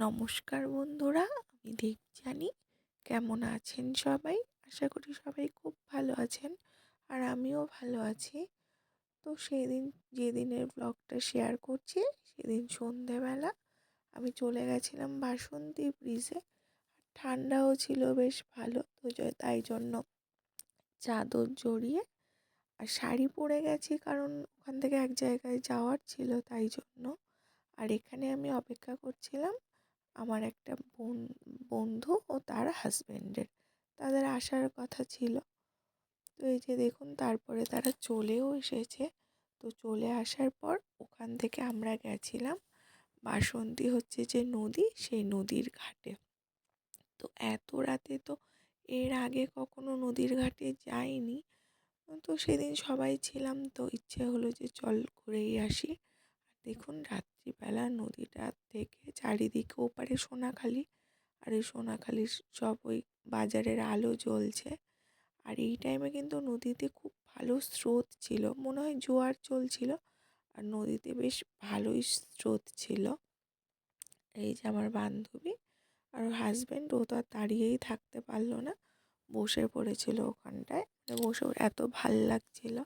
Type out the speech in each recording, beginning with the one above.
নমস্কার বন্ধুরা, আমি দেবযানী। কেমন আছেন সবাই? আশা করি সবাই খুব ভালো আছেন, আর আমিও ভালো আছি। তো সেদিন যেদিনের ব্লগটা শেয়ার করছি, সেদিন সন্ধেবেলা আমি চলে গেছিলাম বাসন্তী ব্রিজে। ঠান্ডাও ছিল বেশ ভালো, তো তাই জন্য চাদর জড়িয়ে আর শাড়ি পরে গেছি, কারণ ওখান থেকে এক জায়গায় যাওয়ার ছিল, তাই জন্য। আর এখানে আমি অপেক্ষা করছিলাম আমার একটা বন্ধু ও তার হাজব্যান্ডের, তাদের আসার কথা ছিল। তো এই যে দেখুন, তারপরে তারা চলেও এসেছে। তো চলে আসার পর ওখান থেকে আমরা গেছিলাম বাসন্তী হচ্ছে যে নদী, সেই নদীর ঘাটে। তো এত রাতে তো এর আগে কখনো নদীর ঘাটে যাইনি। তো সেদিন সবাই ছিলাম, তো ইচ্ছে হলো যে চল ঘুরেই আসি। দেখুন, রাত্রিবেলা নদীটা থেকে চারিদিকে ওপারে সোনাখালি, আর এই সোনাখালির সব ওই বাজারের আলো জ্বলছে। আর এই টাইমে কিন্তু নদীতে খুব ভালো স্রোত ছিল, মনে হয় জোয়ার চলছিল, আর নদীতে বেশ ভালোই স্রোত ছিল। এই যে আমার বান্ধবী আর ওর হাজব্যান্ড, ও তো আর দাঁড়িয়েই থাকতে পারলো না, বসে পড়েছিল ওখানটায়। বসে ওর এত ভাল লাগছিল।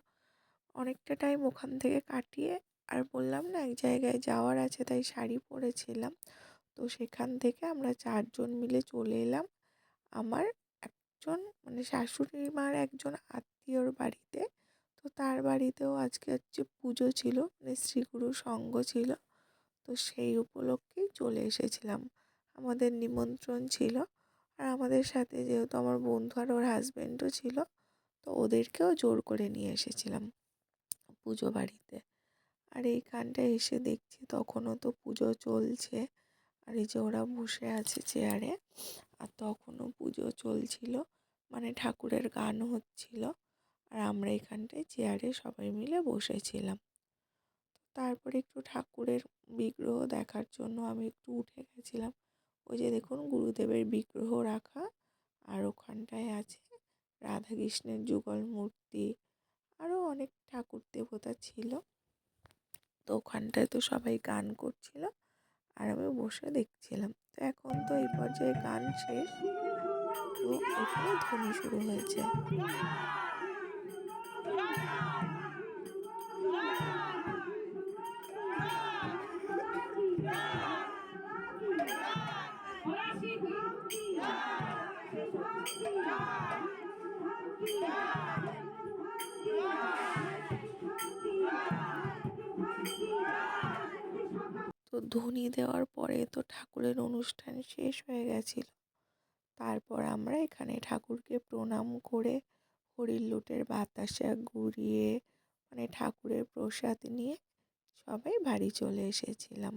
অনেকটা টাইম ওখান থেকে কাটিয়ে, আর বললাম না এক জায়গায় যাওয়ার আছে, তাই শাড়ি পরেছিলাম। তো সেখান থেকে আমরা 4 জন মিলে চলে এলাম আমার একজন মানে শাশুড়ি মার একজন আত্মীয়র বাড়িতে। তো তার বাড়িতেও আজকে হচ্ছে পুজো ছিল, মানে শ্রীগুরু সঙ্ঘ ছিল। তো সেই উপলক্ষেই চলে এসেছিলাম, আমাদের নিমন্ত্রণ ছিল। আর আমাদের সাথে যেহেতু আমার বন্ধু আর ওর হাজব্যান্ডও ছিল, তো ওদেরকেও জোর করে নিয়ে এসেছিলাম পুজো বাড়িতে। আর এইখানটায় এসে দেখছি তখনও তো পুজো চলছে, আর এই যে ওরা বসে আছে চেয়ারে, আর তখনও পুজো চলছিল, মানে ঠাকুরের গান হচ্ছিল, আর আমরা এখানটায় চেয়ারে সবাই মিলে বসেছিলাম। তারপরে একটু ঠাকুরের বিগ্রহ দেখার জন্য আমি একটু উঠে গেছিলাম। ওই যে দেখুন, গুরুদেবের বিগ্রহ রাখা, আর ওখানটায় আছে রাধাকৃষ্ণের যুগল মূর্তি, আরও অনেক ঠাকুর দেবতা ছিল। তো ওখানটায় তো সবাই গান করছিল, আর আমি বসে দেখছিলাম। তো এখন তো এই পর্যায়ে গান শেষ, তো এখানে ধ্বনি শুরু হয়েছে। তো ধ্বনি দেওয়ার পরে তো ঠাকুরের অনুষ্ঠান শেষ হয়ে গেছিল। তারপর আমরা এখানে ঠাকুরকে প্রণাম করে হরির লুটের বাতাসা ঘুরিয়ে, মানে ঠাকুরের প্রসাদ নিয়ে সবাই বাড়ি চলে এসেছিলাম।